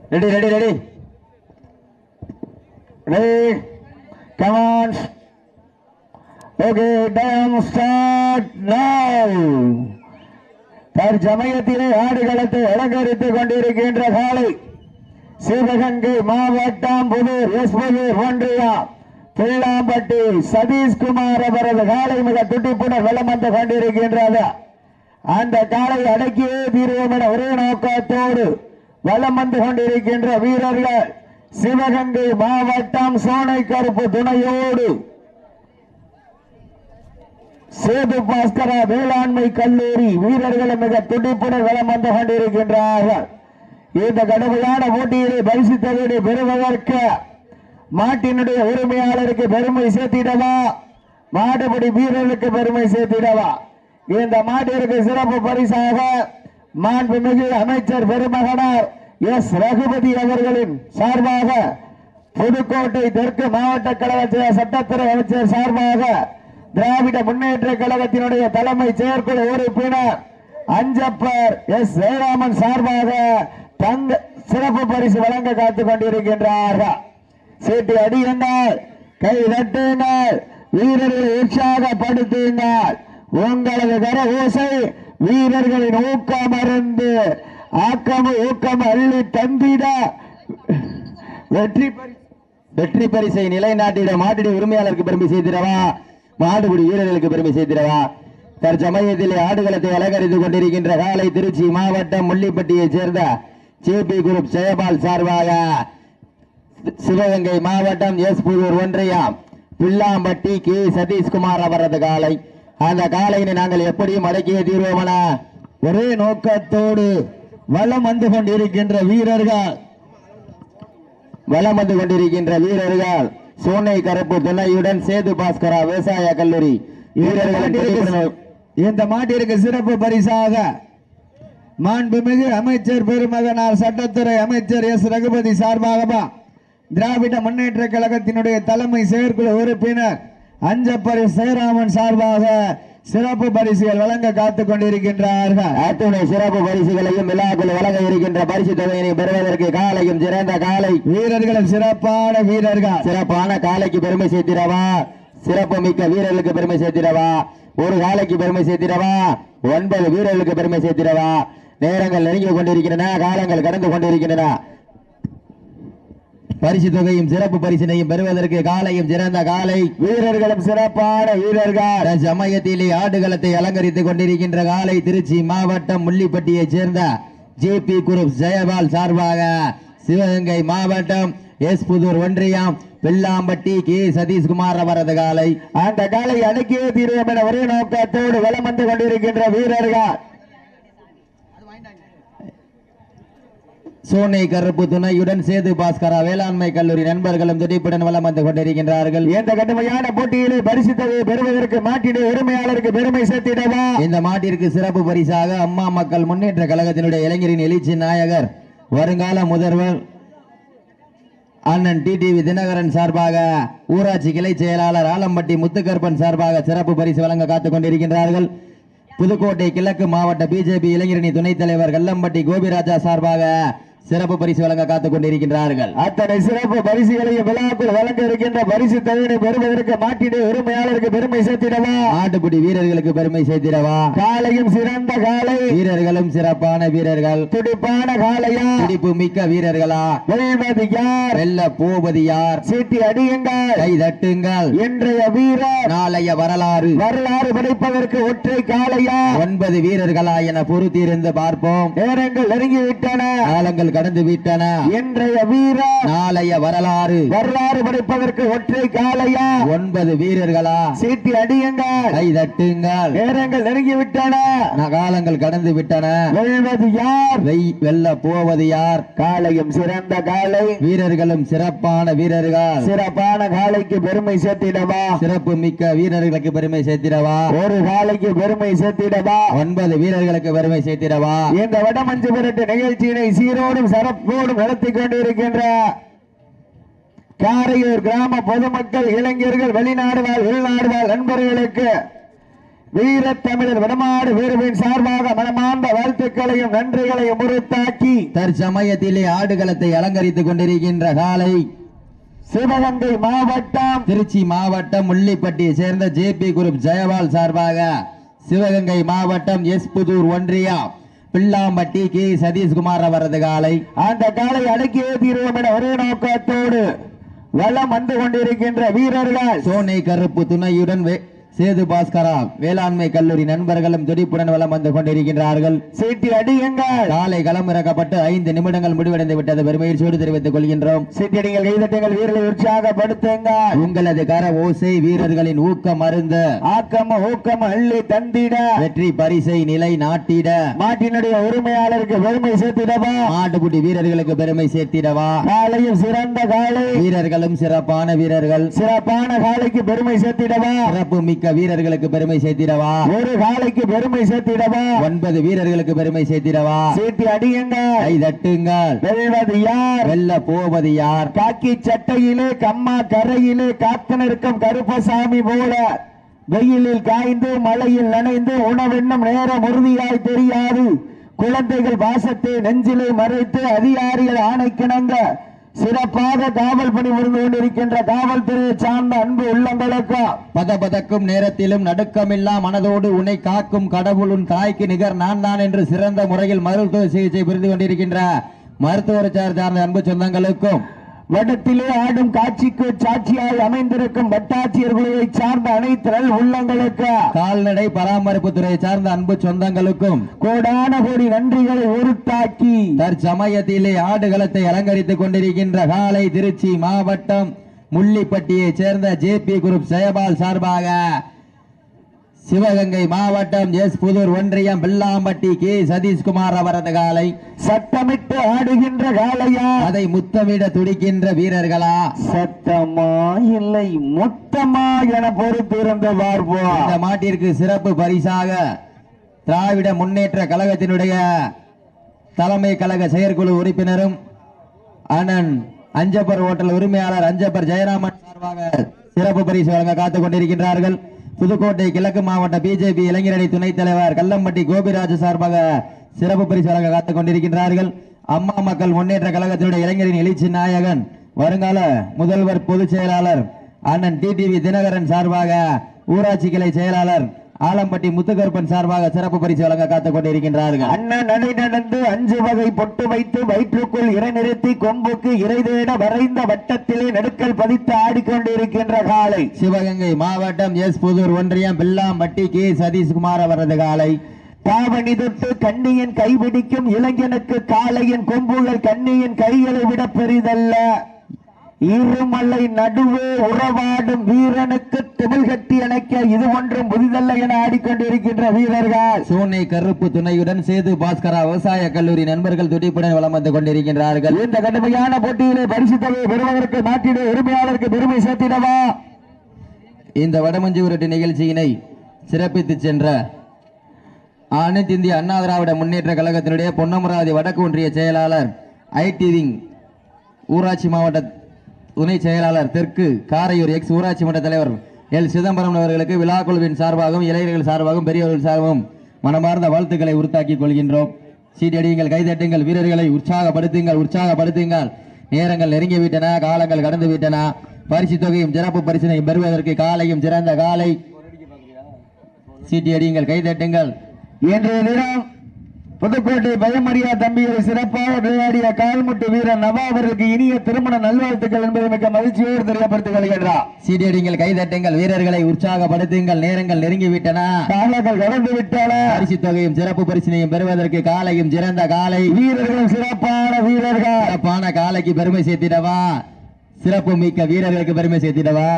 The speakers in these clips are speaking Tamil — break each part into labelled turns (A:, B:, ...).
A: Ready, ready, ready. Ready. Come on. Okay, time start now. தற்சமயத்திலே ஆடுகளத்தை அலங்கரித்துக் கொண்டிருக்கின்ற காலை சிவகங்கை மாவட்டம் புதூர் புதூர் ஒன்றியம் பிள்ளாம்பட்டி சதீஷ்குமார் அவரது காலை மிக துடிப்புடன் வலம் வந்து கொண்டிருக்கின்றது. அந்த காலை அடக்கியே தீர்வோம் என ஒரே நோக்கத்தோடு வலம் வந்து கொண்டிருக்கின்ற வீரர்கள் சிவகங்கை மாவட்டம் சோனை கருப்பு துணையோடு சேது பாஸ்கரா வேளாண்மை கல்லூரி வீரர்களும் மிக துடிப்புடன் வலம் வந்து கொண்டிருக்கின்றார்கள். இந்த கடுமையான போட்டியிலே பரிசு தொகையை பெறுவதற்கு மாட்டினுடைய உரிமையாளருக்கு பெருமை சேர்த்திடவா, மாடுபடி வீரர்களுக்கு பெருமை சேர்த்திடவா? இந்த மாட்டிற்கு சிறப்பு பரிசாக மாண்புமிகு அமைச்சர் பெருமகனார் எஸ் ரகுபதி அவர்களின் சார்பாக புதுக்கோட்டை தெற்கு மாவட்ட கழக சட்டத்துறை அமைச்சர் சார்பாக திராவிட முன்னேற்ற கழகத்தினுடைய தலைமை செயற்குழு உறுப்பினர் அஞ்சப்பர் எஸ் ஜெயராமன் சார்பாக தங்க சிறப்பு பரிசு வழங்க காத்துக் கொண்டிருக்கின்றார்கள். சீட்டு அடியுங்கள், கை தட்டுங்கள், வீரர்களை உற்சாகப்படுத்துங்கள். உங்களது கர ஓசை வீரர்களின் ஊக்கம் அருந்து ஊக்கம் அள்ளி தந்திட வெற்றி பரிசை நிலைநாட்டிட மாட்டிட உரிமையாளருக்கு பெருமை செய்திடவா, மாடுபிடி வீரர்களுக்கு பெருமை செய்திடவா? தற்சமயத்தில் ஆடுகளத்தை அலங்கரித்துக் கொண்டிருக்கின்ற காலை திருச்சி மாவட்டம் முள்ளிப்பட்டியைச் சேர்ந்த ஜேபி குரூப் ஜெயபால் சார்பாக சிவகங்கை மாவட்டம் புதூர் ஒன்றியம் பிள்ளாம்பட்டி கே சதீஷ்குமார் அவரது காலை. அந்த காலையினை நாங்கள் எப்படியும் அடக்கிய தீர்வோமன ஒரே நோக்கத்தோடு வலம் வந்து கொண்டிருக்கின்ற வீரர்கள் சோனை கருப்பு துணையுடன் சேது பாஸ்கரா விவசாய கல்லூரி வீரர்கள். இந்த மாட்டிற்கு சிறப்பு பரிசாக மாண்புமிகு அமைச்சர் பெருமகனார் சட்டத்துறை அமைச்சர் எஸ் ரகுபதி சார்பாக திராவிட முன்னேற்ற கழகத்தினுடைய தலைமை செயற்குழு உறுப்பினர் அஞ்சப்பர் ஜெயராமன் சார்பாக சிறப்பு பரிசுகள் வழங்க காத்துக் கொண்டிருக்கின்றார்கள். அத்துணை சிறப்பு பரிசுகளையும் விழாக்கள் வழங்க இருக்கின்ற பரிசு தொகையினை பெறுவதற்கு காலையும் சிறந்த காலை வீரர்களும் சிறப்பான வீரர்கள் சிறப்பான காலைக்கு பெருமை சேர்த்திடவா, சிறப்பு மிக்க வீரர்களுக்கு பெருமை சேர்த்திடவா, ஒரு காலைக்கு பெருமை சேர்த்திடவா, 9 வீரர்களுக்கு பெருமை சேர்த்திடவா? நேரங்கள் நெருங்கி கொண்டிருக்கின்றன, காலங்கள் கடந்து கொண்டிருக்கின்றன. பரிசு தொகையும் சிறப்பு பரிசினையும் பெறுவதற்கு காலையும் சிறந்த காலை வீரர்களும் சிறப்பான வீரர்கள் சமயத்திலே ஆடுகளத்தை அலங்கரித்துக் கொண்டிருக்கின்ற காலை திருச்சி மாவட்டம் முள்ளிப்பட்டியைச் சேர்ந்த ஜேபி குரூப் ஜெயபால் சார்பாக சிவகங்கை மாவட்டம் புதூர் ஒன்றியம் பிள்ளாம்பட்டி கே சதீஷ்குமார் அவரது காலை. அந்த காலை அடக்கியே தீர்வோம் என ஒரே நோக்கத்தோடு வலம் வந்து கொண்டிருக்கின்ற வீரர்கள் சோனை கருப்பு துணையுடன் சேது பாஸ்கரா வேளாண்மை கல்லூரி நண்பர்களும் துடிப்புடன் வலம் வந்து கொண்டிருக்கின்றார்கள். இந்த கடுமையான போட்டியிலே பரிசு தொகையை பெறுவதற்கு மாட்டிட உரிமையாளருக்கு பெருமை சேர்த்திடவா? இந்த மாட்டிற்கு சிறப்பு பரிசாக அம்மா மக்கள் முன்னேற்ற கழகத்தினுடைய இளைஞரின் எழுச்சி நாயகர் வருங்கால முதல்வர் அண்ணன் டிடிவி தினகரன் சார்பாக ஊராட்சி கிளை செயலாளர் ஆலம்பட்டி முத்துக்கருப்பன் சார்பாக சிறப்பு பரிசு வழங்க காத்துக் கொண்டிருக்கின்றார்கள். புதுக்கோட்டை கிழக்கு மாவட்ட பிஜேபி இளைஞரணி துணைத் தலைவர் கல்லம்பட்டி கோபிராஜா சார்பாக சிறப்பு பரிசு வழங்க காத்துக் கொண்டிருக்கின்றார்கள். அத்தனை சிறப்பு பரிசுகளையும் விழாக்குள் வழங்க இருக்கின்ற பரிசு தொகையை பெறுவதற்கு மாட்டிட உரிமையாளருக்கு பெருமை சேர்த்திடவா, ஆட்டுக்குடி வீரர்களுக்கு பெருமை சேர்த்திடவா? காலையும் சிறந்த காலை வீரர்களும் சிறப்பான வீரர்கள் துடிப்பான காலையா, துடிப்பு மிக்க வீரர்களா? வெல்வது யார், வெல்ல போவது யார்? சீட்டி அடியுங்கள், கை தட்டுங்கள். இன்றைய வீரர் நாளைய வரலாறு படைப்பதற்கு ஒற்றை காலையா, 9 வீரர்களா என பொறுத்திருந்து பார்ப்போம். நேரங்கள் நெருங்கிவிட்டன, காலங்கள் கடந்து விட்டன. இன்றைய வீரர் நாளைய வரலாறு படைப்பதற்கு ஒற்றை காலையா, 9 வீரர்களா? சீட்டி அடியுங்கள், கை தட்டுங்கள். நேரங்கள் நெருங்கிவிட்டன, காலங்கள் கடந்து விட்டன. வெல்வது யார், வெல்ல போவது யார்? காலையும் சிறந்த காலை வீரர்களும் சிறப்பான வீரர்கள் சிறப்பான காலைக்கு பெருமை சேர்த்திடவா, சிறப்பு மிக்க வீரர்களுக்கு பெருமை சேர்த்திடவா, ஒரு காலைக்கு பெருமை சேர்த்திடவா, 9 வீரர்களுக்கு பெருமை சேர்த்திடவா? இந்த வடமஞ்சு விரட்டு நிகழ்ச்சியினை சீரோடும் சிறப்போடும் நடத்தி கொண்டிருக்கின்ற காரையூர் கிராம பொதுமக்கள், இளைஞர்கள், வெளிநாடு வாழ் உள்நாடு வாழ் நண்பர்களுக்கு
B: வீர தமிழர் வடமாடு வீரவின் சார்பாக மனமார்ந்த வாழ்த்துக்களையும் நன்றிகளையும் உறுத்தாக்கி
A: தற்சமயத்திலே ஆடுகளத்தை அலங்கரித்துக் கொண்டிருக்கின்ற காலை
B: சிவகங்கை மாவட்டம்
A: திருச்சி மாவட்டம் முள்ளிப்பட்டியை சேர்ந்த ஜேபி குரூப் ஜெயபால் சார்பாக சிவகங்கை மாவட்டம் எஸ் புதூர் ஒன்றியம் பிள்ளாம்பட்டி கே சதீஷ்குமார் அவரது காலை
B: அந்த காலை அடக்கியே தீர்வோம் என ஒரே நோக்கத்தோடு வளம் வந்து கொண்டிருக்கின்ற வீரர்கள்
A: சோனை கருப்பு துணையுடன் சேது பாஸ்கரா வேளாண்மை கல்லூரி நண்பர்களும் துடிப்புடன் வலம் வந்து கொண்டிருக்கின்றார்கள்.
B: சீட்டி அடியுங்கள்.
A: காலை களம் இறக்கப்பட்டு 5 நிமிடங்கள் முடிவடைந்து விட்டது. பெருமையோடு தெரிவித்துக் கொள்கின்றோம்.
B: சீட்டியடிகள் கைதட்டுங்கள், வீரர்களை உற்சாகப்படுத்துங்கள்.
A: உங்களது கர ஓசை வீரர்களின் ஊக்கம் அருந்து
B: ஆக்கம் ஊக்கம் அள்ளி தந்திட
A: வெற்றி பரிசை நிலை நாட்டிட
B: மாட்டினுடைய உரிமையாளருக்கு பெருமை சேர்த்திடவா,
A: மாட்டுக்குட்டி வீரர்களுக்கு பெருமை சேர்த்திடவா,
B: காலையும் சிறந்த காலை
A: வீரர்களும் சிறப்பான வீரர்கள்
B: சிறப்பான காலைக்கு பெருமை சேர்த்திடவா,
A: சிறப்பு மிக்க வீரர்களுக்கு பெருமை சேர்த்திடவா,
B: ஒரு காலைக்கு பெருமை சேர்த்திடவா,
A: 9 வீரர்களுக்கு பெருமை சேர்த்திடவா.
B: சீட்டி அடியுங்கள்,
A: கை தட்டுங்கள்.
B: வெல்வது யார்,
A: வெல்ல போவது யார்?
B: காக்கி சட்டையிலே கம்மா கரையிலே காத்து நிற்கும் கருப்பசாமி போல வெயிலில் காய்ந்து மழையில் நனைந்து உணவென்னும் நேரம் உறுதியாய் தெரியாது. குழந்தைகள் வாசத்தை நெஞ்சிலே மறைத்து அதிகாரிகள் ஆணைக்கிணங்க சிறப்பாக காவல் பணி புரிந்து கொண்டிருக்கின்ற காவல்துறையை சார்ந்த அன்பு உள்ளங்களுக்கு
A: பதபதக்கும் நேரத்திலும் நடுக்கமில்லா மனதோடு உன்னை காக்கும் கடவுளும் தாய்க்கு நிகர் நான் தான் என்று சிறந்த முறையில் மருத்துவ சிகிச்சை புரிந்து கொண்டிருக்கின்ற மருத்துவரை சார்ந்த அன்பு சொந்தங்களுக்கும்
B: வடத்திலே ஆடும் காட்சிக்கு சாட்சியாய் அமைந்திருக்கும் வட்டாட்சியர் குழுவை சார்ந்த அனைத்து உள்ளங்களுக்கு
A: கால்நடை பராமரிப்பு துறையை சார்ந்த அன்பு சொந்தங்களுக்கும்
B: கோடான கோடி நன்றிகளை உருத்தாக்கி
A: தற்சமயத்திலே ஆடுகளத்தை அலங்கரித்துக் கொண்டிருக்கின்ற காலை திருச்சி மாவட்டம் முள்ளிப்பட்டியை சேர்ந்த ஜேபி குரூப் ஜெயபால் சார்பாக சிவகங்கை மாவட்டம் எஸ் புதூர் ஒன்றியம் பிள்ளாம்பட்டி கே சதீஷ்குமார் அவரது காலை
B: சத்தமிட்டு ஆடுகின்ற காலையா,
A: அதை முத்தமிட துடிக்கின்ற வீரர்களா,
B: சத்தமா இல்லை மொத்தமா என பொறுத்திருந்து பார்ப்போம்.
A: இந்த மாட்டிற்கு சிறப்பு பரிசாக திராவிட முன்னேற்ற கழகத்தினுடைய தலைமை கழக செயற்குழு உறுப்பினரும் அண்ணன் அஞ்சப்பர் ஓட்டல் உரிமையாளர் அஞ்சப்பர் ஜெயராமன் சார்பாக சிறப்பு பரிசு வழங்க காத்துக் கொண்டிருக்கின்றார்கள். புதுக்கோட்டை கிழக்கு மாவட்ட பிஜேபி இளைஞரணி துணைத் தலைவர் கல்லம்பட்டி கோபிராஜ் சார்பாக சிறப்பு பரிசு வழங்க காத்துக் கொண்டிருக்கின்றார்கள். அம்மா மக்கள் முன்னேற்ற கழகத்தினுடைய இளைஞரின் எழுச்சி நாயகன் வருங்கால முதல்வர் பொதுச் செயலாளர் அண்ணன் டிடிவி தினகரன் சார்பாக ஊராட்சி கிளை செயலாளர் ஆலம்பட்டி முத்துகருப்பன் சார்பாக சிறப்பு பரிசு வழங்க காத்துக் கொண்டிருக்கின்றார்கள்.
B: அண்ணன் நடை நடந்து 5 வகை பொட்டு வைத்து வயிற்றுக்குள் இறை நிறுத்தி கொம்புக்கு இறை தேட வரைந்த வட்டத்திலே நடுக்கல் பதித்து ஆடிக்கொண்டிருக்கின்ற காலை
A: சிவகங்கை மாவட்டம் எஸ் புதூர் ஒன்றியம் பிள்ளாம்பட்டி கே சதீஷ்குமார் அவரது காலை
B: தாவணி தொட்டு கண்ணியின் கைபிடிக்கும் இளைஞனுக்கு காளையின் கொம்புகள் கண்ணியின் கைகளை விட பெரிதல்ல. இருமலை நடுவே உறவாடும் வீரனுக்கு திமிழ் கட்டி அணைக்க இது ஒன்றும் புதிதல்ல என ஆடிக்கொண்டிருக்கின்ற வீரர்கள்
A: சோனை கருப்பு துணையுடன் சேது பாஸ்கரா விவசாய கல்லூரி நண்பர்கள் துடிப்புடன் வலம் வந்து கொண்டிருக்கின்றார்கள்.
B: இந்த கடுமையான போட்டியிலே பரிசு தொகையை பெறுவதற்கு மாட்டிட உரிமையாளருக்கு பெருமை சேர்த்திடவா.
A: இந்த வடமஞ்சி உருட்டு நிகழ்ச்சியினை சிறப்பித்து சென்ற அனைத்து இந்திய அண்ணா திராவிட முன்னேற்ற கழகத்தினுடைய பொன்னமராவதி வடக்கு ஒன்றிய செயலாளர் ஐடி விங் ஊராட்சி மாவட்ட துணை செயலாளர் தெற்கு காரையூர் எக்ஸ் ஊராட்சி மன்ற தலைவர் எல் சிதம்பரம் அவர்களுக்கு விழா குழுவின் சார்பாகவும் இளைஞர்கள் சார்பாகவும் பெரியவர்கள் சார்பாகவும் மனமார்ந்த வாழ்த்துக்களை உறுத்தாக்கிக் கொள்கின்றோம். சீட்டடியுங்கள், கைதட்டுங்கள், வீரர்களை உற்சாகப்படுத்துங்கள். நேரங்கள் நெருங்கிவிட்டன, காலங்கள் கடந்து விட்டன. பரிசு தொகையும் சிறப்பு பரிசினையும் பெறுவதற்கு காலையும் சிறந்த காலை. சீட்டியடியுங்கள், கைதட்டுங்கள்.
B: இன்றைய தினம் புதுக்கோட்டை பயமறியா தம்பியை சிறப்பாக விளையாடிய கால்முட்டு வீரர் நவா அவர்களுக்கு இனிய திருமண நல்வாழ்த்துக்கள் என்பதை மிக மகிழ்ச்சியோடு தெரியப்படுத்திக் கொள்கின்றார்.
A: சீடியடிங்கள், கைதட்டுங்கள், வீரர்களை உற்சாகப்படுத்துங்கள். நேரங்கள் நெருங்கிவிட்டன, காலங்கள் கடந்து விட்டன. பரிசு தொகையும் சிறப்பு பரிசினையும் பெறுவதற்கு காலையும் சிறந்த காலை.
B: வீரர்களும் சிறப்பான வீரர்கள்.
A: சிறப்பான காலைக்கு பெருமை சேர்த்திடவா, சிறப்பு மிக்க வீரர்களுக்கு பெருமை சேர்த்திடவா,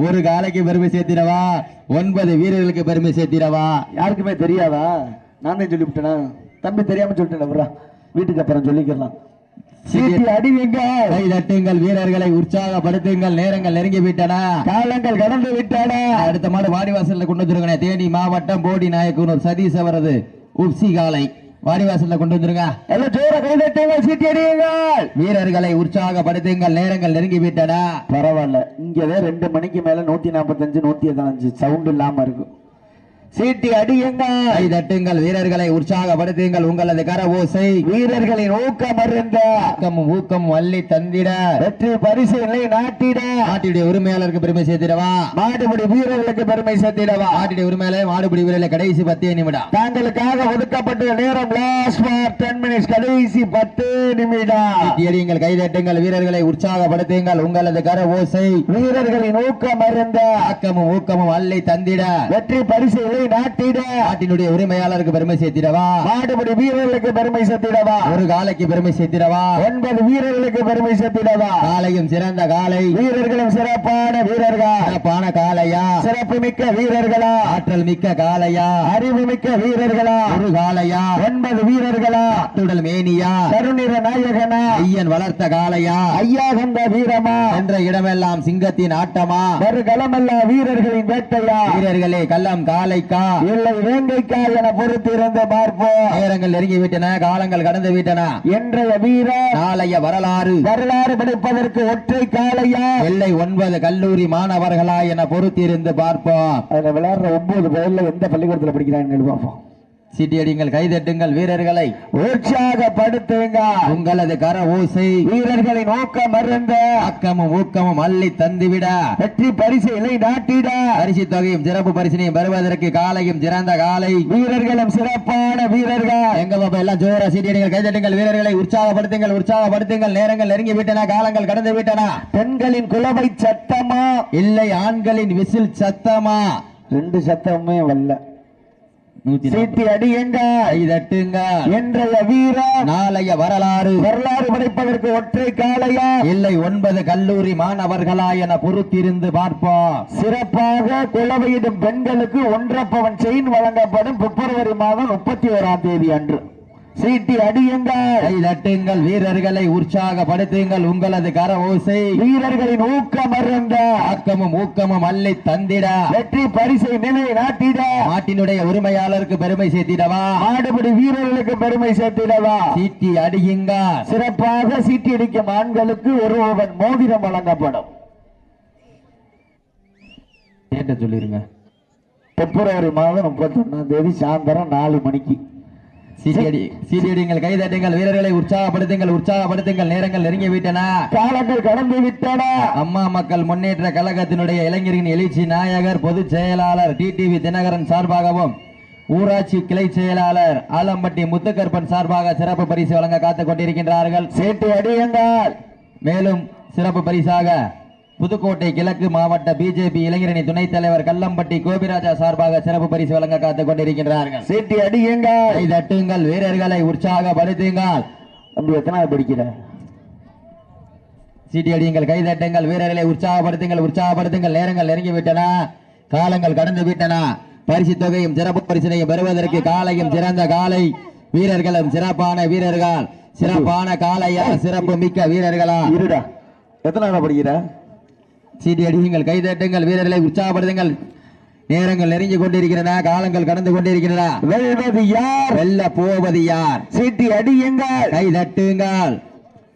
A: ஒரு காலைக்கு பெருமை சேர்த்திடவா, 9 வீரர்களுக்கு பெருமை சேர்த்திடவா.
B: யாருக்குமே தெரியாதா? நான் தான் சொல்லிவிட்டேனா? தம்பி தெரியாம சொல்லிட்டேன், வீட்டுக்கு அப்புறம் சொல்லிக்கலாம்.
A: கை தட்டுங்கள், வீரர்களை உற்சாகப்படுத்துங்கள். நேரங்கள் நெருங்கி விட்டன, காலங்கள் கடந்து விட்டன. அடுத்த மாடு வாடிவாசல்ல கொண்டு வந்துருங்க. தேனி மாவட்டம் போடி நாயக்கனூர் சதீஷ் அவரது உப்சி காலை வாடிவாசல்ல கொண்டு வந்துருங்க. வீரர்களை உற்சாகப்படுத்துங்கள். நேரங்கள் நெருங்கி விட்டன.
B: பரவாயில்ல, இங்கதான் 2 மணிக்கு மேல 145 115 சவுண்ட் இல்லாம இருக்கும். சீட்டி அடியுங்கள்,
A: கை தட்டுங்கள், வீரர்களை உற்சாகப்படுத்துங்கள். உங்களது கர ஓசை
B: வீரர்களின் ஊக்கம் அறிந்த
A: ஊக்கமும் ஊக்கமும் அள்ளி தந்திட
B: வெற்றி பரிசுகளை நாட்டிட
A: நாட்டுடைய உரிமையாளருக்கு பெருமை சேர்த்திடவா,
B: மாடுபிடி வீரர்களுக்கு பெருமை சேர்த்திடவா.
A: நாட்டுடைய உரிமையாளர் மாடுபிடி வீரர்களை கடைசி 10 நிமிடம்
B: தாங்களுக்காக ஒதுக்கப்பட்ட நேரம் லாஸ்ட் 10 மினிட்ஸ், கடைசி 10 நிமிடம்.
A: அடியுங்கள், கை தட்டுங்கள், வீரர்களை உற்சாகப்படுத்துங்கள். உங்களது கர ஓசை
B: வீரர்களின் ஊக்கம் அறிந்த
A: ஊக்கமும் ஊக்கமும் அள்ளி தந்திட
B: வெற்றி பரிசுகளை நாட்டிட
A: நாட்டினுடைய உரிமையாளருக்கு பெருமை சேர்த்திடவா,
B: மாடுபிடி வீரர்களுக்கு பெருமை சேர்த்திடவா.
A: ஒரு காலைக்கு பெருமை சேர்த்திடவா,
B: 9 வீரர்களுக்கு பெருமை சேர்த்திடவா.
A: காலையும் சிறந்த காலை,
B: வீரர்களும் சிறப்பான வீரர்கள்,
A: சிறப்பான காலையா,
B: சிறப்பு மிக்க வீரர்களா,
A: ஆற்றல் மிக்க காலையா,
B: அறிவு மிக்க வீரர்களா,
A: ஒரு காலையா,
B: 9 வீரர்களா,
A: ஆட்டுடல் மேனியா,
B: கருநிற நாயகனா,
A: ஐயன் வளர்த்த காலையா,
B: ஐயா கண்ட வீரமா,
A: என்ற இடமெல்லாம் சிங்கத்தின் ஆட்டமா,
B: வருகளமல்ல வீரர்களின் வேட்டையா,
A: வீரர்களே கள்ளம் காலைக்கா
B: இல்லை வேங்கைக்கா என பொறுத்திருந்து பார்ப்போம்.
A: நேரங்கள் நெருங்கி விட்டன, காலங்கள் கடந்து விட்டன.
B: இன்றைய வீரர்
A: நாளைய வரலாறு
B: வரலாறு படைப்பதற்கு ஒற்றை காலையா,
A: எல்லை 9 கல்லூரி மாணவர்களா என பொறுத்திருந்து பார்ப்போம்.
B: அதுல விளையாடுற 9 பேர்ல எந்த பள்ளிக்கூடத்துல படிக்கிறாங்கன்னு பார்ப்போம்.
A: சீட்டியடிங்கள், கைதட்டுங்கள், வீரர்களை
B: உற்சாகப்படுத்துங்க.
A: உங்களது கர ஓசை
B: வீரர்களின் ஊக்கம் மறந்த
A: அக்கமும் ஊக்கமும் அள்ளி தந்துவிட
B: வெற்றி பரிசுகளை நாட்டிட
A: பரிசு தொகையும் சிறப்பு பரிசினையும் பெறுவதற்கு காலையும் சிறந்த காலை,
B: வீரர்களும் சிறப்பான வீரர்கள்.
A: எங்க பாப்பா எல்லாம் ஜோரா சீட்டியடிங்கள், கைதட்டுங்கள், வீரர்களை உற்சாகப்படுத்துங்கள், உற்சாகப்படுத்துங்கள். நேரங்கள் நெருங்கி விட்டன, காலங்கள் கடந்து விட்டன.
B: பெண்களின் குலவை சத்தமா
A: இல்லை ஆண்களின் விசில் சத்தமா?
B: 2 சத்தமே வல்ல.
A: 140.
B: சீட்டி அடியுங்க,
A: கைதட்டுங்க.
B: இன்றைய வீரர்
A: நாளைய வரலாறு
B: வரலாறு படைப்பதற்கு ஒற்றை காலையா,
A: இல்லை 9 கல்லூரி மாணவர்களா என பொறுத்திருந்து பார்ப்போம்.
B: சிறப்பாக குலவையிடும் பெண்களுக்கு 1.5 பவன் செயின் வழங்கப்படும் பிப்ரவரி மாதம் 31ஆம் தேதி அன்று. சீட்டி அடியுங்கள்,
A: கை தட்டுங்கள், வீரர்களை உற்சாகப்படுத்துங்கள். உங்களது கர ஓசை
B: வீரர்களின் ஊக்கம் அறிந்த
A: ஆக்கமும் ஊக்கமும் அள்ளி தந்திட
B: வெற்றி பரிசை நிலை நாட்டிட
A: நாட்டினுடைய உரிமையாளருக்கு பெருமை சேர்த்திடவா,
B: மாடுபிடி வீரர்களுக்கு பெருமை சேர்த்திடவா.
A: சீட்டி அடியுங்க.
B: சிறப்பாக சீட்டி அடிக்கும் ஆண்களுக்கு 1 பவன் மோதிரம் வழங்கப்படும்.
A: கேட்ட சொல்லிருங்க.
B: பிப்ரவரி மாதம் 31ஆம் தேதி சாயந்தரம் 4 மணிக்கு.
A: சீட்டியடிங்கள், கைதட்டுங்கள், வீரர்களை உற்சாகப்படுத்துங்கள், உற்சாகப்படுத்துங்கள். நேரங்கள் நெருங்கி விட்டன,
B: காலங்கள் கடந்து விட்டன.
A: அம்மா மக்கள் முன்னேற்ற கழகத்தினுடைய இளைஞரின் எழுச்சி நாயகர் பொதுச் செயலாளர் டிடிவி தினகரன் சார்பாகவும் ஊராட்சி கிளை செயலாளர் ஆலம்பட்டி முத்துக்கருப்பன் சார்பாக சிறப்பு பரிசு வழங்க காத்துக் கொண்டிருக்கின்றார்கள்.
B: சீட்டி அடியுங்கள்.
A: மேலும் சிறப்பு பரிசாக புதுக்கோட்டை கிழக்கு மாவட்ட பிஜேபி இளைஞரணி துணைத் தலைவர் கல்லம்பட்டி கோபிராஜா சார்பாக சிறப்பு பரிசு வழங்க காத்துக் கொண்டிருக்கின்றார்கள்.
B: சீட்டி அடியுங்கள்,
A: கை தட்டுங்கள், வீரர்களை உற்சாகப்படுத்துங்கள்.
B: தம்பி எத்தனாவது படிக்கிற?
A: சீட்டி அடியுங்கள், கை தட்டுங்கள், வீரர்களை உற்சாகப்படுத்துங்கள், உற்சாகப்படுத்துங்கள். நேரங்கள் நெருங்கி விட்டன, காலங்கள் கடந்து விட்டன. பரிசு தொகையும் சிறப்பு பரிசினையும் பெறுவதற்கு காலையும் சிறந்த காலை, வீரர்களும் சிறப்பான வீரர்கள், சிறப்பான காலையா, சிறப்பு மிக்க வீரர்களா.
B: இருடா, எத்தனாவது படிக்கிற?
A: சீட்டி அடியுங்கள், கை தட்டுங்கள், வீரர்களை உற்சாகப்படுத்துங்கள். நேரங்கள் நெருங்கி கொண்டிருக்கிறன, காலங்கள் கடந்து கொண்டிருக்கிறன.
B: வெல்வது யார்?
A: வெல்ல போவது யார்?
B: சீட்டி அடியுங்கள்,
A: கை தட்டுங்கள்.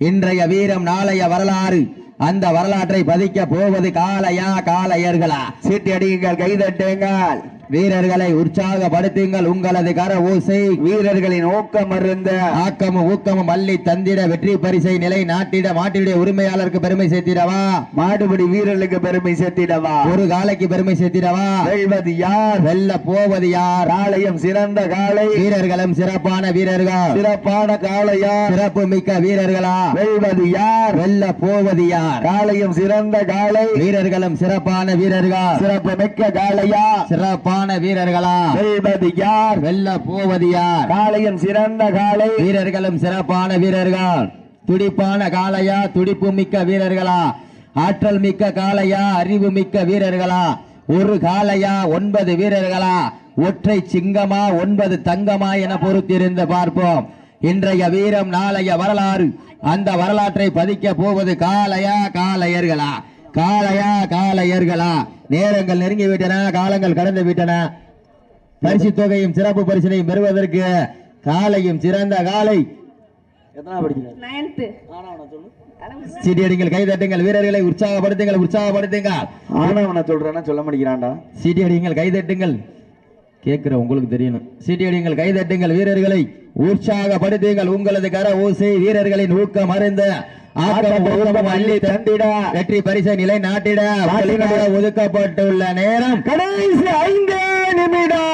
A: இன்றைய வீரம் நாளைய வரலாறு, அந்த வரலாற்றை பதிக்க போவது காளையா காளையர்களா?
B: சீட்டி அடியுங்கள், கை தட்டுங்கள்,
A: வீரர்களை உற்சாகப்படுத்துங்கள். உங்களது கர ஓசை
B: வீரர்களின் ஊக்கம் அறிந்த
A: ஆக்கமும் ஊக்கமும் அள்ளி தந்திட வெற்றி பரிசை நிலை நாட்டிட மாட்டினுடைய உரிமையாளருக்கு பெருமை சேர்த்திடவா,
B: மாடுபிடி வீரர்களுக்கு பெருமை சேர்த்திடவா,
A: ஒரு காலைக்கு பெருமை சேர்த்திடவா.
B: வெல்வது யார்?
A: வெல்ல போவது யார்?
B: காளையும் சிறந்த காளை,
A: வீரர்களும் சிறப்பான வீரர்கள்,
B: சிறப்பான காளையா,
A: சிறப்பு மிக்க வீரர்களா.
B: வெல்வது யார்?
A: வெல்ல போவது யார்?
B: காளையும் சிறந்த காளை,
A: வீரர்களும் சிறப்பான வீரர்கள்,
B: சிறப்பு மிக்க காளையா,
A: சிறப்பான வீரர்களா.
B: வெல்வது யார்?
A: வெல்ல போவது யார்?
B: காளையும் சிறந்த காளை,
A: வீரர்களும் சிறப்பான வீரர்கள், துடிப்பான காளையா, துடிப்பு மிக்க வீரர்களா, ஆற்றல் மிக்க காளையா, அறிவு மிக்க வீரர்களா, ஒரு காளையா 9 வீரர்களா, ஒற்றை சிங்கமா 9 தங்கமா என பொறுத்திருந்து பார்ப்போம். இன்றைய வீரம் நாளைய வரலாறு, அந்த வரலாற்றை பதிக்க போவது காளையா காளையர்களா, காளையா காளையர்களா. நேரங்கள் நெருங்கி விட்டன, காலங்கள் கடந்து விட்டன. பரிசு தொகையும் சிறப்பு பரிசினையும் பெறுவதற்கு காலையும் சிறந்த காலை.
B: எத்தனை படிக்கிறீங்க?
C: 9th.
A: சீட்டியடிங்கள், கைதட்டுங்கள், வீரர்களை உற்சாகப்படுத்துங்கள், உற்சாகப்படுத்துங்கள்.
B: ஆனவனை சொல்றேன்னா சொல்ல மாட்டேங்கிறான்டா.
A: சீட்டியடிங்கள், கைதட்டுங்கள், கேட்கிற உங்களுக்கு தெரியணும். சீட்டியடிங்கள், கைதட்டுங்கள், வீரர்களை உற்சாகப்படுத்துங்கள். உங்களது கர ஓசை வீரர்களின் ஊக்கம் அறிந்த அள்ளி தந்திட வெற்றி பரிசை நிலை நாட்டிட ஒதுக்கப்பட்டுள்ள நேரம்
B: கடைசி 5 நிமிடம்.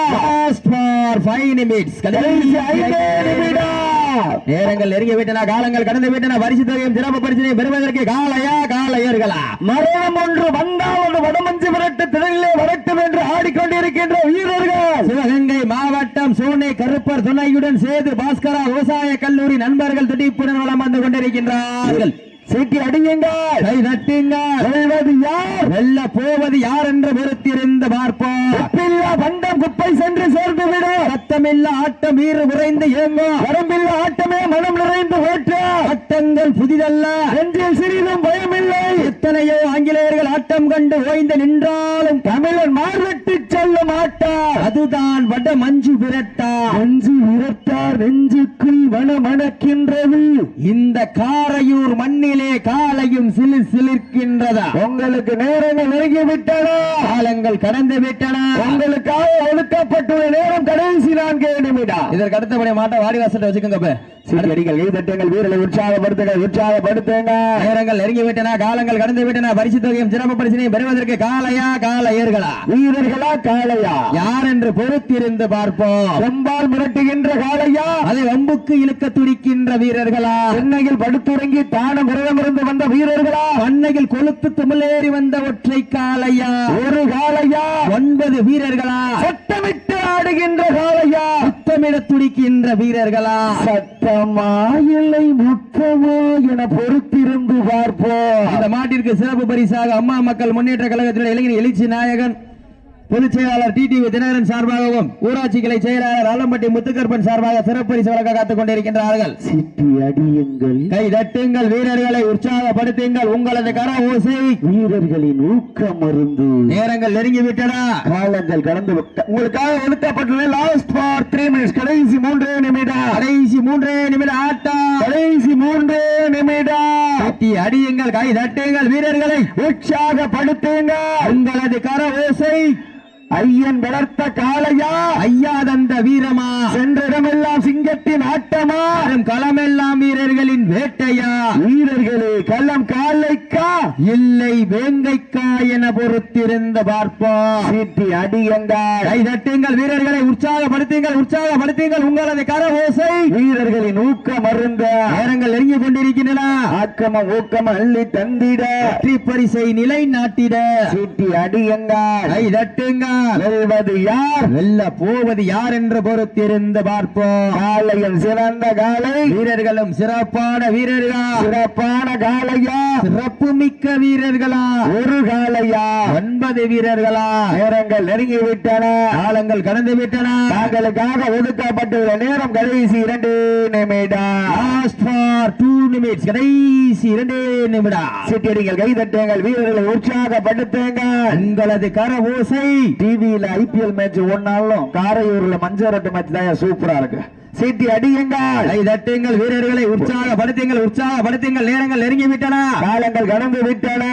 A: நேரங்கள் நெருங்கி விட்டன, காலங்கள் கடந்து விட்டன. பரிசு தொகையும் சிறப்பு பரிசினை பெறுவதற்கு காளையா காளையர்களா?
B: மரணம் ஒன்று வந்தால் ஒரு வடமஞ்சு விரட்டு திரையிலே வரட்டும் என்று ஆடிக்கொண்டிருக்கின்ற வீரர்கள்
A: சிவகங்கை மாவட்டம் சோனை கருப்பர் துணையுடன் சேது பாஸ்கரா விவசாய கல்லூரி நண்பர்கள் துடிப்புடன் வலம் வந்து கொண்டிருக்கின்றார்கள்.
B: சீட்டி அடியுங்கள்,
A: கை தட்டுங்கள்.
B: வெல்வது யார்,
A: வெல்ல போவது யார் என்று பொறுத்திருந்து பார்ப்போம்.
B: பண்டம் குப்பை சென்று சேர்ந்து விட
A: சத்தமில்ல ஆட்டம் வீறு உறைந்து ஏங்கும்.
B: வரம்பில்ல ஆட்டமே மனம் நிறைந்து ஓற்ற
A: ஆட்டங்கள் புதிதல்ல,
B: நெஞ்சில் சிறிதும் பயமில்லை.
A: எத்தனையோ ஆங்கிலேயர்கள் ஆட்டம் கண்டு ஓய்ந்து நின்றாலும்
B: தமிழன் மார்வெட்டி செல்லும் ஆட்டார்.
A: அதுதான் வட மஞ்சு விரட்டா.
B: மஞ்சு விரட்டார் நெஞ்சுக்குள் வனமணக்கின்றது.
A: இந்த காரையூர் மண்ணிலே காலையும் சிலிர்க்கின்றதா?
B: உங்களுக்கு நேரங்கள் நெருங்கிவிட்டன,
A: காலங்கள் கடந்து விட்டன.
B: உங்களுக்காக ஒதுக்கப்பட்டுள்ள நேரம் கடைசி 4 நிமிடம்.
A: இதற்கு அடுத்தபடி மாட்ட வாடிவாசல் வச்சுக்கோங்க.
B: அடிகள் கைதட்டுங்கள், வீரர்களை உற்சாகப்படுத்துங்க.
A: நேரங்கள் நெருங்கி விட்டன, காலங்கள் கடந்து விட்டன. பரிசு தொகையும் சிறப்பு பரிசினையும் பெறுவதற்கு காளையா காளையர்களா?
B: வீரர்களா காளையா?
A: யார் என்று பொறுத்திருந்து பார்ப்போம்.
B: செம்பால் மிரட்டுகின்ற காளையா?
A: அதை வம்புக்கு இழுக்க துடிக்கின்ற வீரர்களா?
B: சென்னையில் படுத்துறங்கி தானம் விரதமிருந்து வந்த வீரர்களா?
A: பண்ணையில் கொளுத்து துமிழேறி வந்த ஒற்றை காளையா?
B: ஒரு காளையா?
A: 9 வீரர்களா?
B: சட்டமிட்டு ஆடுகின்ற காளையா?
A: சுத்தமிட துடிக்கின்ற வீரர்களா?
B: சட்டமா இல்லை முத்தமா என பொறுத்திருந்து பார்ப்போம்.
A: இந்த மாட்டிற்கு சிறப்பு பரிசாக அம்மா மக்கள் முன்னேற்ற கழகத்தினுடைய இளைஞர் எழுச்சி நாயகன் பொதுச் செயலாளர் டிடிவி தினகரன் சார்பாகவும் ஊராட்சி கிளை செயலாளர் ஆலம்பட்டி முத்துக்கற்பன் சார்பாக சிறப்பு பரிசு வழங்க காத்துக் கொண்டிருக்கின்றார்கள்.
B: சிட்டி அடியுங்கள்,
A: கை தட்டுங்கள், வீரர்களை உற்சாகப்படுத்துங்கள். உங்களது கர ஓசை
B: வீரர்களின் ஊக்கம் மருந்து.
A: நேரங்கள் நெருங்கிவிட்டன,
B: காலங்கள் கடந்து உங்களுக்காக ஒதுக்கப்பட்டுள்ள லாஸ்ட் ஃபார் 3 மினிட்ஸ். கடைசி 3 நிமிடம்.
A: கடைசி 3 நிமிட ஆட்டம்.
B: கடைசி 3 நிமிடம்.
A: சிட்டி அடியுங்கள், கை தட்டுங்கள், வீரர்களை
B: உற்சாகப்படுத்துங்க.
A: உங்களது கர ஓசை
B: ஐயன் வளர்த்த காளையா?
A: ஐயா தந்த வீரமா?
B: சென்றிடமெல்லாம் சிங்கத்தின் ஆட்டமா?
A: களமெல்லாம் வீரர்களின் வேட்டையா?
B: வீரர்களே களம் காளைக்கா
A: இல்லை வேங்கைக்கா என பொறுத்திருந்த பார்ப்போம்.
B: சீட்டி அடியுங்கள்,
A: கை தட்டுங்கள், வீரர்களை உற்சாகப்படுத்துங்கள். உங்களது கர ஓசை
B: வீரர்களின் ஊக்கம் அருந்த.
A: நேரங்கள் நெருங்கி கொண்டிருக்கின்றன,
B: ஆக்கம ஊக்கம் அள்ளி தந்திட
A: வெற்றி பரிசை நிலை நாட்டிட.
B: சீட்டி அடியுங்கள்,
A: கை தட்டுங்கள்.
B: வெல்வது யார்,
A: வெல்ல போவது யார் என்று பொறுத்திருந்து பார்ப்போம்.
B: காளையம் சிறந்த காளை,
A: வீரர்களும் சிறப்பான வீரர்களா?
B: சிறப்பான காளையா?
A: சிறப்பு மிக்க வீரர்களா?
B: ஒரு காளையா?
A: 9 வீரர்களா?
B: நேரங்கள் நெருங்கி விட்டன,
A: காலங்கள் கடந்து விட்டன.
B: தாங்களுக்காக ஒதுக்கப்பட்டுள்ள நேரம் கடைசி 2 நிமிடம்.
A: Last for 2 minutes. கடைசி 2 நிமிடம்.
B: சிட்டியடிகள், கைதட்டுங்கள், வீரர்களை உற்சாகப்படுத்துங்க.
A: உங்களது கர ஓசை
B: டிவியில ஐபிஎல் மேட்ச் ஒன்னாலும் காரையூர்ல மஞ்சரட்டு மேட்ச் தான் சூப்பரா இருக்கு. சீட்டி அடியுங்கள்,
A: கை தட்டுங்கள், வீரர்களை உற்சாகப்படுத்துங்கள். நேரங்கள் நெருங்கி விட்டன,
B: காலங்கள் கடந்து விட்டன.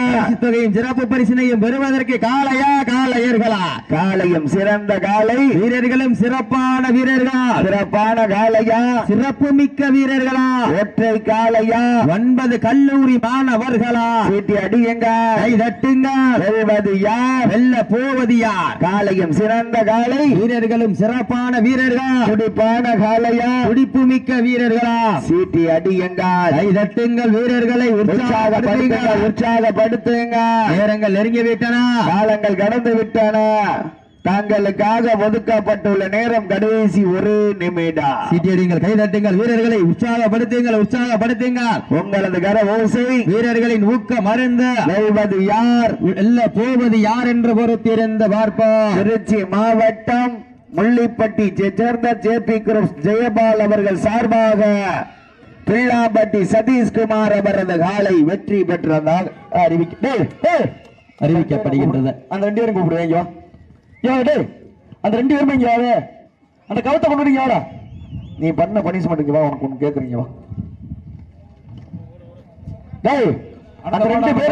A: தொகையும் சிறப்பு பரிசினையும் பெறுவதற்கு காளையா காளையர்களா?
B: காளையும் சிறந்த காளை,
A: வீரர்களும் சிறப்பான வீரர்களா?
B: சிறப்பான காளையா?
A: சிறப்பு மிக்க வீரர்களா?
B: ஒற்றை காளையா?
A: 9 கல்லூரி மாணவர்களா?
B: சீட்டி அடியுங்கள்,
A: கை தட்டுங்கள்.
B: வெல்வது யார்,
A: வெல்ல போவது யார்?
B: காளையும் சிறந்த காளை,
A: வீரர்களும் சிறப்பான வீரர்களா?
B: துடிப்பான காளையா?
A: துடிப்பு மிக்க வீரர்களா?
B: சீட்டி அடியுங்கள்,
A: கை தட்டுங்கள், வீரர்களை
B: உற்சாகப்படுத்துங்க.
A: நேரங்கள் நெருங்கி விட்டன,
B: காலங்கள் கடந்து விட்டன. தாங்களுக்காக ஒதுக்கப்பட்டுள்ள நேரம் கடைசி 1 நிமிடம்.
A: சீட்டியடிங்கள், கை தட்டுங்கள், வீரர்களை உற்சாகப்படுத்துங்கள்.
B: உங்களது கர ஓசை
A: வீரர்களின் ஊக்கம் மருந்து
B: வெல்வது யார்,
A: வெல்ல போவது யார் என்று பொறுத்திருந்து பார்ப்போம்.
B: திருச்சி மாவட்டம் முள்ளிப்பட்டி சேர்ந்த ஜேபி குரூப் ஜெயபால் அவர்கள் சார்பாக பிள்ளாம்பட்டி சதீஷ்குமார் அவரது காலை வெற்றி பெற்றதாக
A: அறிவிக்கப்படுகின்றது.
B: அந்த 2 பேரும் கூப்பிடுவேங்க. அந்த 2 பேரும் இங்க அந்த கவத்தை கொண்டு வாடா. நீ பண்ண பனிஷ்மெண்ட்டுக்கு வா, உனக்கு ஒண்ணு கேக்குறீங்க வா. அந்த 2 பேரும்